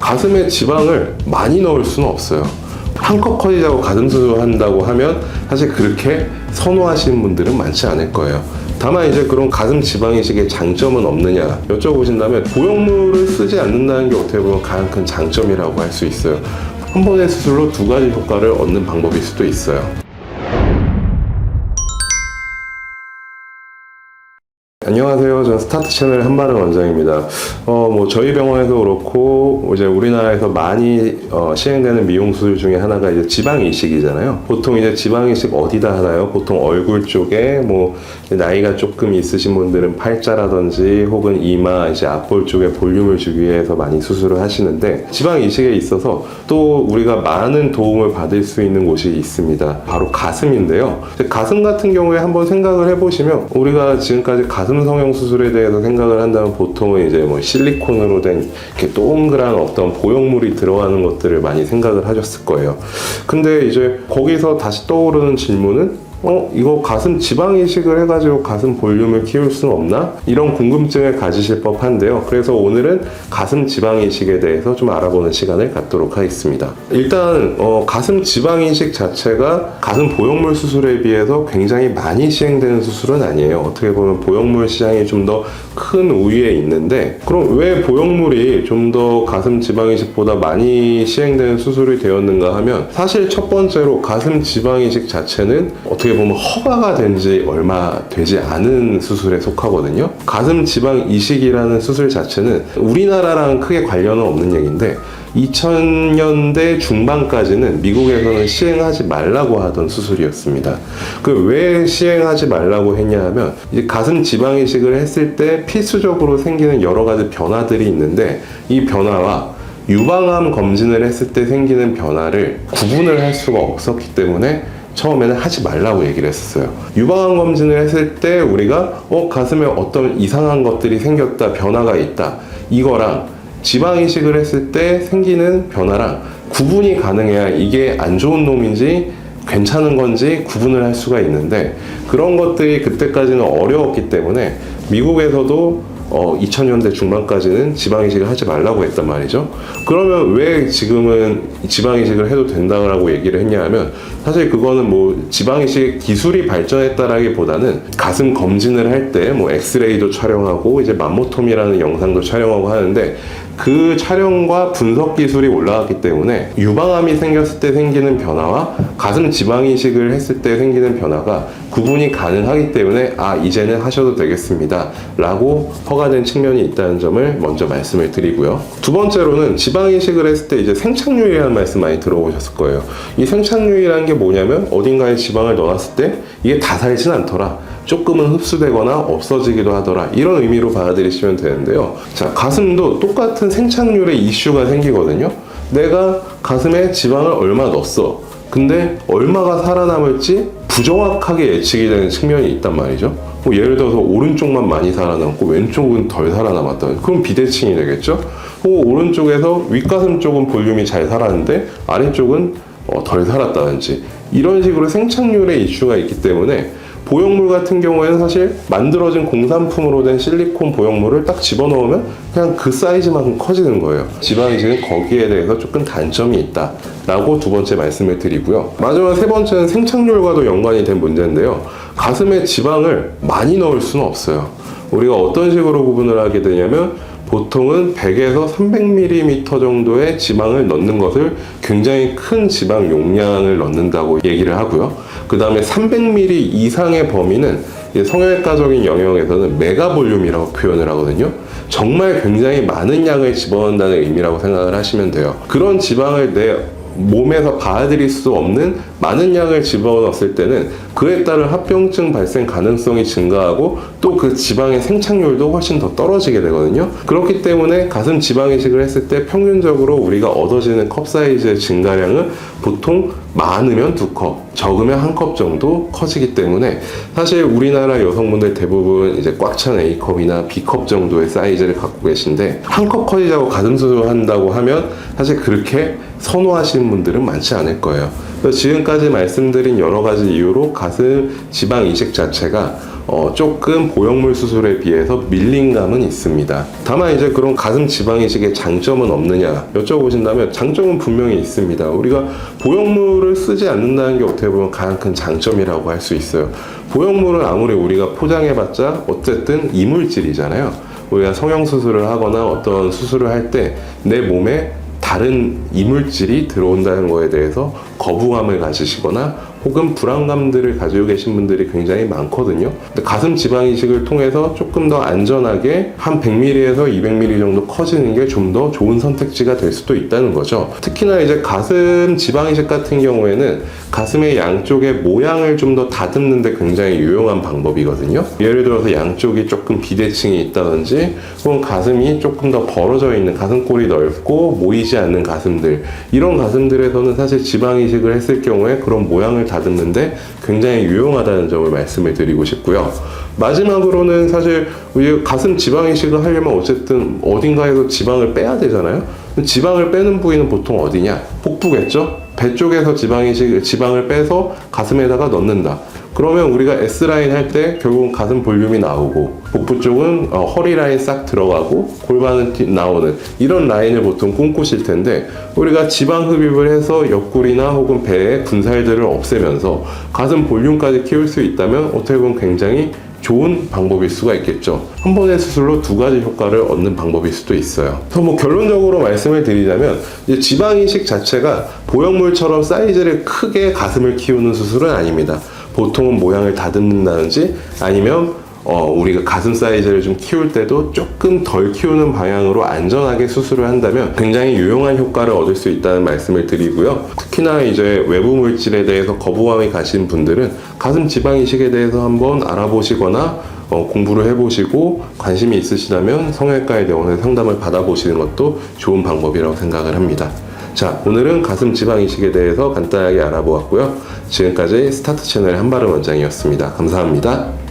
가슴에 지방을 많이 넣을 수는 없어요. 한껏 커지자고 가슴 수술한다고 하면 사실 그렇게 선호하시는 분들은 많지 않을 거예요. 다만 이제 그런 가슴 지방 이식의 장점은 없느냐 여쭤보신다면 보형물을 쓰지 않는다는 게 어떻게 보면 가장 큰 장점이라고 할 수 있어요. 한 번의 수술로 두 가지 효과를 얻는 방법일 수도 있어요. 안녕하세요. 저는 스타트 채널 한바른 원장입니다. 저희 병원에서 그렇고, 이제 우리나라에서 많이 시행되는 미용 수술 중에 하나가 이제 지방 이식이잖아요. 보통 이제 지방 이식 어디다 하나요? 보통 얼굴 쪽에 나이가 조금 있으신 분들은 팔자라든지 혹은 이마, 이제 앞볼 쪽에 볼륨을 주기 위해서 많이 수술을 하시는데, 지방 이식에 있어서 또 우리가 많은 도움을 받을 수 있는 곳이 있습니다. 바로 가슴인데요. 가슴 같은 경우에 한번 생각을 해보시면, 우리가 지금까지 가슴 성형 수술에 대해서 생각을 한다면 보통은 이제 실리콘으로 된 이렇게 동그란 어떤 보형물이 들어가는 것들을 많이 생각을 하셨을 거예요. 근데 이제 거기서 다시 떠오르는 질문은 이거 가슴 지방 이식을 해가지고 가슴 볼륨을 키울 수는 없나? 이런 궁금증을 가지실 법한데요. 그래서 오늘은 가슴 지방 이식에 대해서 좀 알아보는 시간을 갖도록 하겠습니다. 일단 가슴 지방 이식 자체가 가슴 보형물 수술에 비해서 굉장히 많이 시행되는 수술은 아니에요. 어떻게 보면 보형물 시장이 좀 더 큰 우위에 있는데, 그럼 왜 보형물이 좀 더 가슴 지방 이식보다 많이 시행되는 수술이 되었는가 하면, 사실 첫 번째로 가슴 지방 이식 자체는 어떻게 보면 허가가 된 지 얼마 되지 않은 수술에 속하거든요. 가슴 지방 이식이라는 수술 자체는 우리나라랑 크게 관련은 없는 얘기인데, 2000년대 중반까지는 미국에서는 시행하지 말라고 하던 수술이었습니다. 왜 시행하지 말라고 했냐 하면, 이제 가슴 지방 이식을 했을 때 필수적으로 생기는 여러 가지 변화들이 있는데, 이 변화와 유방암 검진을 했을 때 생기는 변화를 구분을 할 수가 없었기 때문에 처음에는 하지 말라고 얘기를 했었어요. 유방암 검진을 했을 때 우리가 가슴에 어떤 이상한 것들이 생겼다, 변화가 있다, 이거랑 지방 이식을 했을 때 생기는 변화랑 구분이 가능해야 이게 안 좋은 놈인지 괜찮은 건지 구분을 할 수가 있는데, 그런 것들이 그때까지는 어려웠기 때문에 미국에서도 2000년대 중반까지는 지방 이식을 하지 말라고 했단 말이죠. 그러면 왜 지금은 지방 이식을 해도 된다고 얘기를 했냐 하면, 사실 그거는 지방 이식 기술이 발전했다라기보다는 가슴 검진을 할 때 엑스레이도 촬영하고 이제 맘모톰이라는 영상도 촬영하고 하는데, 그 촬영과 분석 기술이 올라갔기 때문에 유방암이 생겼을 때 생기는 변화와 가슴 지방 이식을 했을 때 생기는 변화가 구분이 가능하기 때문에 이제는 하셔도 되겠습니다 라고 허가된 측면이 있다는 점을 먼저 말씀을 드리고요. 두 번째로는 지방 이식을 했을 때 이제 생착률이라는 말씀 많이 들어보셨을 거예요. 이 생착률이라는 게 뭐냐면, 어딘가에 지방을 넣어놨을 때 이게 다 살진 않더라, 조금은 흡수되거나 없어지기도 하더라, 이런 의미로 받아들이시면 되는데요. 자, 가슴도 똑같은 생착률의 이슈가 생기거든요. 내가 가슴에 지방을 얼마 넣었어. 근데 얼마가 살아남을지 부정확하게 예측이 되는 측면이 있단 말이죠. 예를 들어서 오른쪽만 많이 살아남고 왼쪽은 덜 살아남았다. 그럼 비대칭이 되겠죠? 오른쪽에서 윗가슴 쪽은 볼륨이 잘 살았는데 아래쪽은 덜 살았다든지, 이런 식으로 생착률의 이슈가 있기 때문에 보형물 같은 경우에는 사실 만들어진 공산품으로 된 실리콘 보형물을 딱 집어넣으면 그냥 그 사이즈만큼 커지는 거예요. 지방 이식은 거기에 대해서 조금 단점이 있다 라고 두 번째 말씀을 드리고요. 마지막 세 번째는 생착률과도 연관이 된 문제인데요. 가슴에 지방을 많이 넣을 수는 없어요. 우리가 어떤 식으로 구분을 하게 되냐면, 보통은 100에서 300ml 정도의 지방을 넣는 것을 굉장히 큰 지방 용량을 넣는다고 얘기를 하고요. 그 다음에 300ml 이상의 범위는 성형외과적인 영역에서는 메가볼륨이라고 표현을 하거든요. 정말 굉장히 많은 양을 집어넣는다는 의미라고 생각을 하시면 돼요. 그런 지방을 내 몸에서 받아들일 수 없는 많은 양을 집어넣었을 때는 그에 따른 합병증 발생 가능성이 증가하고 또 그 지방의 생착률도 훨씬 더 떨어지게 되거든요. 그렇기 때문에 가슴 지방 이식을 했을 때 평균적으로 우리가 얻어지는 컵 사이즈의 증가량은 보통 많으면 2컵, 적으면 1컵 정도 커지기 때문에, 사실 우리나라 여성분들 대부분 이제 꽉 찬 A컵이나 B컵 정도의 사이즈를 갖고 계신데, 1컵 커지자고 가슴 수술한다고 하면 사실 그렇게 선호하시는 분들은 많지 않을 거예요. 그래서 지금까지 말씀드린 여러 가지 이유로 가슴 지방 이식 자체가 조금 보형물 수술에 비해서 밀린 감은 있습니다. 다만 이제 그런 가슴 지방 이식의 장점은 없느냐 여쭤보신다면 장점은 분명히 있습니다. 우리가 보형물을 쓰지 않는다는 게 어떻게 보면 가장 큰 장점이라고 할 수 있어요. 보형물은 아무리 우리가 포장해봤자 어쨌든 이물질이잖아요. 우리가 성형수술을 하거나 어떤 수술을 할 때 내 몸에 다른 이물질이 들어온다는 거에 대해서 거부감을 가지시거나 혹은 불안감들을 가지고 계신 분들이 굉장히 많거든요. 근데 가슴 지방 이식을 통해서 조금 더 안전하게 한 100mm에서 200mm 정도 커지는 게 좀 더 좋은 선택지가 될 수도 있다는 거죠. 특히나 이제 가슴 지방 이식 같은 경우에는 가슴의 양쪽의 모양을 좀 더 다듬는 데 굉장히 유용한 방법이거든요. 예를 들어서 양쪽이 조금 비대칭이 있다든지 혹은 가슴이 조금 더 벌어져 있는 가슴골이 넓고 모이지 않는 가슴들, 이런 가슴들에서는 사실 지방 이식을 했을 경우에 그런 모양을 다듬는데 굉장히 유용하다는 점을 말씀을 드리고 싶고요. 마지막으로는 사실 우리 가슴 지방 이식을 하려면 어쨌든 어딘가에서 지방을 빼야 되잖아요. 지방을 빼는 부위는 보통 어디냐? 복부겠죠? 배 쪽에서 지방을 빼서 가슴에다가 넣는다. 그러면 우리가 S라인 할 때 결국은 가슴 볼륨이 나오고 복부 쪽은 허리 라인 싹 들어가고 골반은 나오는 이런 라인을 보통 꿈꾸실 텐데, 우리가 지방 흡입을 해서 옆구리나 혹은 배의 군살들을 없애면서 가슴 볼륨까지 키울 수 있다면 어떻게 보면 굉장히 좋은 방법일 수가 있겠죠. 한 번의 수술로 두 가지 효과를 얻는 방법일 수도 있어요. 그래서 뭐 결론적으로 말씀을 드리자면 이제 지방 이식 자체가 보형물처럼 사이즈를 크게 가슴을 키우는 수술은 아닙니다. 보통은 모양을 다듬는다든지 아니면 우리가 가슴 사이즈를 좀 키울 때도 조금 덜 키우는 방향으로 안전하게 수술을 한다면 굉장히 유용한 효과를 얻을 수 있다는 말씀을 드리고요. 특히나 이제 외부 물질에 대해서 거부감이 가신 분들은 가슴 지방 이식에 대해서 한번 알아보시거나 공부를 해보시고 관심이 있으시다면 성형외과에 대원해서 상담을 받아보시는 것도 좋은 방법이라고 생각을 합니다. 자, 오늘은 가슴 지방 이식에 대해서 간단하게 알아보았고요. 지금까지 스타트 채널의 한바름 원장이었습니다. 감사합니다.